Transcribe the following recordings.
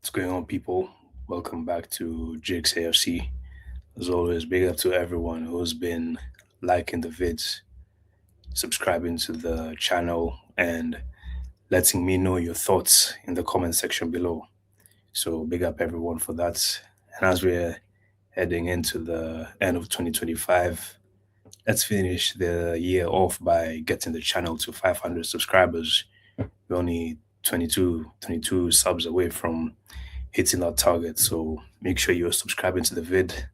What's going on, people? Welcome back to Jake's AFC. As always, big up to everyone who's been liking the vids, subscribing to the channel, and letting me know your thoughts in the comment section below. So, big up everyone for that. And as we're heading into the end of 2025, let's finish the year off by getting the channel to 500 subscribers. We're only 22 subs away from hitting that target. So make sure you're subscribing to the vid,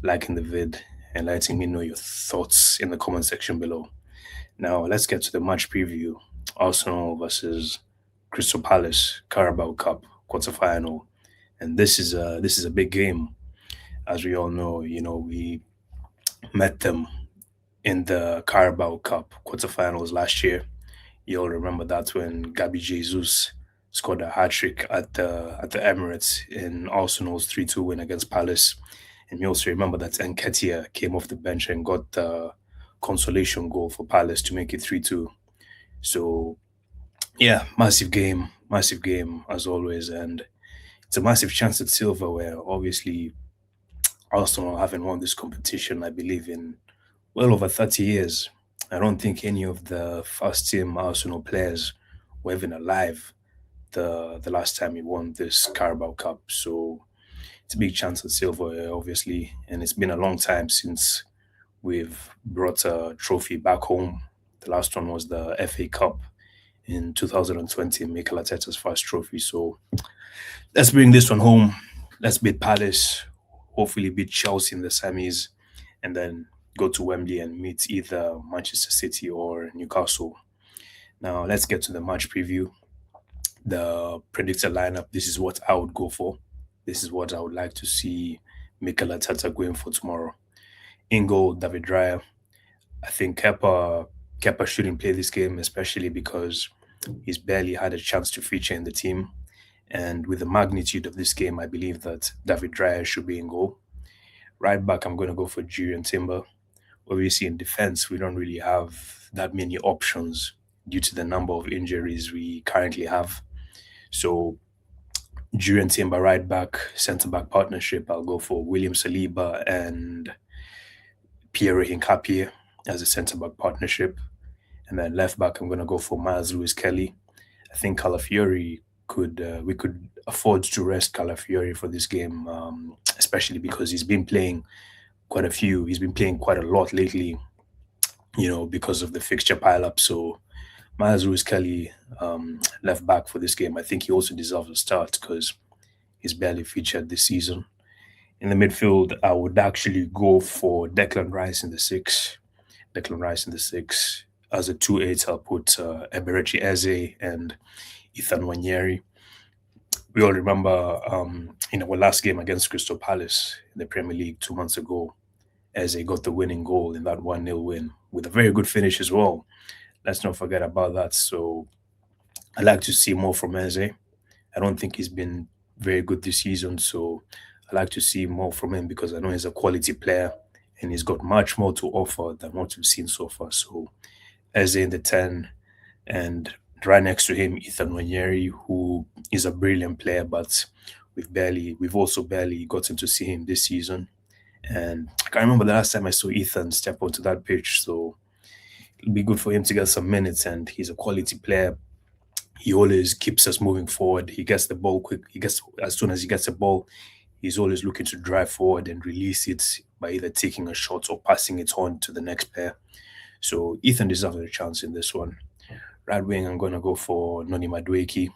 liking the vid, and letting me know your thoughts in the comment section below. Now let's get to the match preview. Arsenal versus Crystal Palace Carabao Cup quarterfinal, and this is a big game. As we all know, we met them in the Carabao Cup quarterfinals last year. You all remember that when Gabi Jesus scored a hat trick at the Emirates in Arsenal's 3-2 win against Palace. And you also remember that Nketiah came off the bench and got the consolation goal for Palace to make it 3-2. So yeah, massive game as always, and it's a massive chance at silverware. Obviously, Arsenal haven't won this competition, I believe, in well over 30 years. I don't think any of the first team Arsenal players were even alive the last time he won this Carabao Cup. So it's a big chance at silver, obviously, and it's been a long time since we've brought a trophy back home. The last one was the FA Cup in 2020, Mikel Arteta's first trophy. So let's bring this one home. Let's beat Palace, hopefully beat Chelsea in the semis, and then go to Wembley and meet either Manchester City or Newcastle. Now let's get to the match preview. The predicted lineup. This is what I would go for. This is what I would like to see Mikel Arteta going for tomorrow. In goal, David Raya. I think Kepa shouldn't play this game, especially because he's barely had a chance to feature in the team. And with the magnitude of this game, I believe that David Raya should be in goal. Right back, I'm going to go for Julian Timber. Obviously, in defense, we don't really have that many options due to the number of injuries we currently have. So during Timber right back, centre back partnership, I'll go for William Saliba and Pierre Hincapie as a centre back partnership. And then left back, I'm going to go for Miles Lewis Kelly. I think Calafiori we could afford to rest Calafiori for this game, especially because he's been playing quite a lot lately, because of the fixture pile up. So Miles Lewis Kelly, left back for this game, I think he also deserves a start because he's barely featured this season. In the midfield, I would actually go for Declan Rice in the six. Declan Rice in the six. As a 2-8, I'll put Eberechi Eze and Ethan Wanyeri. We all remember in our last game against Crystal Palace in the Premier League 2 months ago, Eze got the winning goal in that 1-0 win with a very good finish as well. Let's not forget about that. So I like to see more from Eze. I don't think he's been very good this season, so I like to see more from him because I know he's a quality player and he's got much more to offer than what we've seen so far. So Eze in the 10, and right next to him, Ethan Wanyeri, who is a brilliant player, but we've also barely gotten to see him this season. And I can't remember the last time I saw Ethan step onto that pitch, so it'll be good for him to get some minutes. And he's a quality player. He always keeps us moving forward. He gets the ball quick. He gets as soon as he gets the ball, he's always looking to drive forward and release it by either taking a shot or passing it on to the next player. So Ethan deserves a chance in this one. Right wing, I'm going to go for Noni Madueke.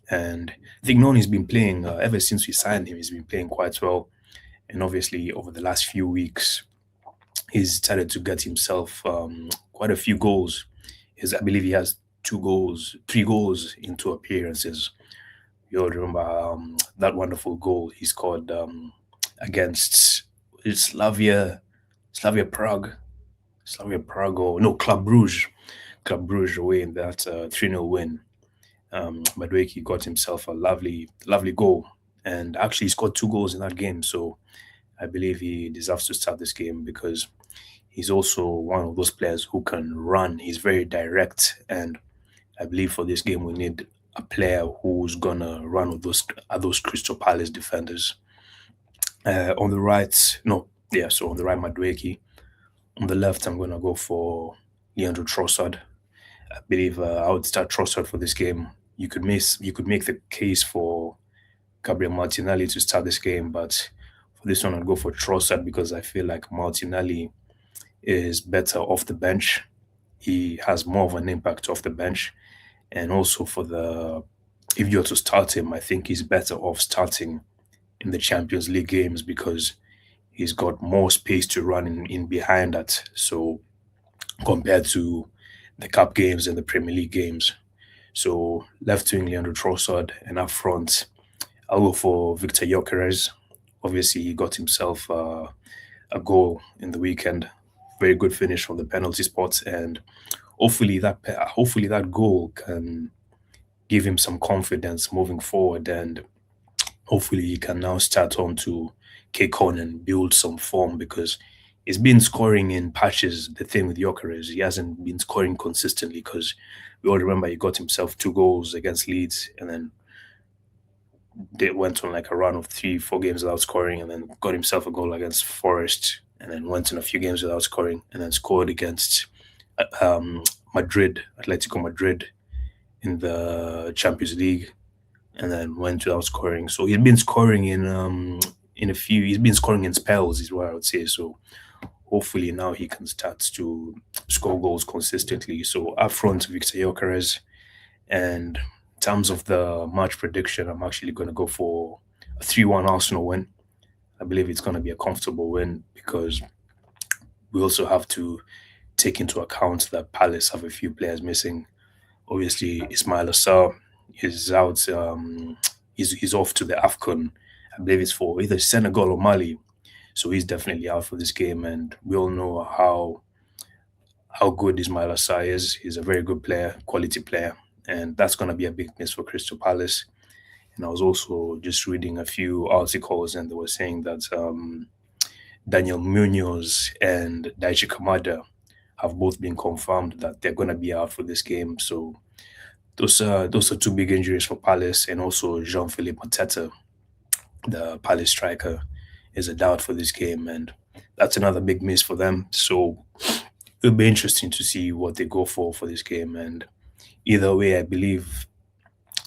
And I think Noni's been playing, ever since we signed him, he's been playing quite well. And obviously, over the last few weeks, he's started to get himself quite a few goals. I believe he has 2 goals, 3 goals in 2 appearances. You all remember that wonderful goal he scored against Slavia Prague, or no, Club Brugge away in that 3-0 win. Madueke got himself a lovely goal, and actually scored 2 goals in that game. So I believe he deserves to start this game because he's also one of those players who can run. He's very direct, and I believe for this game we need a player who's gonna run with those Crystal Palace defenders. On the right, no, yeah, so on the right, Madueke. On the left, I'm gonna go for Leandro Trossard. I believe I would start Trossard for this game. You could make the case for Gabriel Martinelli to start this game, but for this one, I'd go for Trossard because I feel like Martinelli is better off the bench. He has more of an impact off the bench, and also for the if you're to start him, I think he's better off starting in the Champions League games because he's got more space to run in behind that. So compared to the cup games and the Premier League games. So left wing Leandro Trossard and up front, I'll go for Victor Gyökeres. Obviously, he got himself a goal in the weekend. Very good finish from the penalty spot, and hopefully that goal can give him some confidence moving forward, and hopefully he can now start on to kick on and build some form because he's been scoring in patches. The thing with Joker is he hasn't been scoring consistently because we all remember he got himself 2 goals against Leeds and then they went on like a run of 3, 4 games without scoring and then got himself a goal against Forest and then went in a few games without scoring and then scored against um, Atletico Madrid in the Champions League and then went without scoring. So he's been scoring he's been scoring in spells is what I would say. So hopefully now he can start to score goals consistently. So up front, Victor Gyökeres, and in terms of the match prediction, I'm actually going to go for a 3-1 Arsenal win. I believe it's going to be a comfortable win because we also have to take into account that Palace have a few players missing. Obviously, Ismail Assar is out. He's off to the AFCON. I believe it's for either Senegal or Mali. So he's definitely out for this game. And we all know how good Ismail Assar is. He's a very good player, quality player. And that's going to be a big miss for Crystal Palace. And I was also just reading a few articles, and they were saying that Daniel Munoz and Daichi Kamada have both been confirmed that they're going to be out for this game. So those are two big injuries for Palace, and also Jean-Philippe Mateta, the Palace striker, is a doubt for this game, and that's another big miss for them. So it'll be interesting to see what they go for this game. And either way, I believe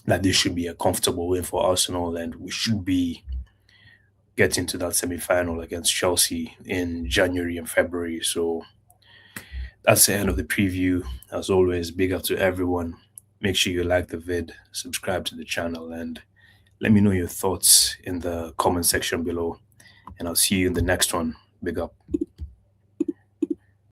that this should be a comfortable win for Arsenal, and we should be getting to that semi-final against Chelsea in January and February. So that's the end of the preview. As always, big up to everyone. Make sure you like the vid, subscribe to the channel, and let me know your thoughts in the comment section below. And I'll see you in the next one. Big up.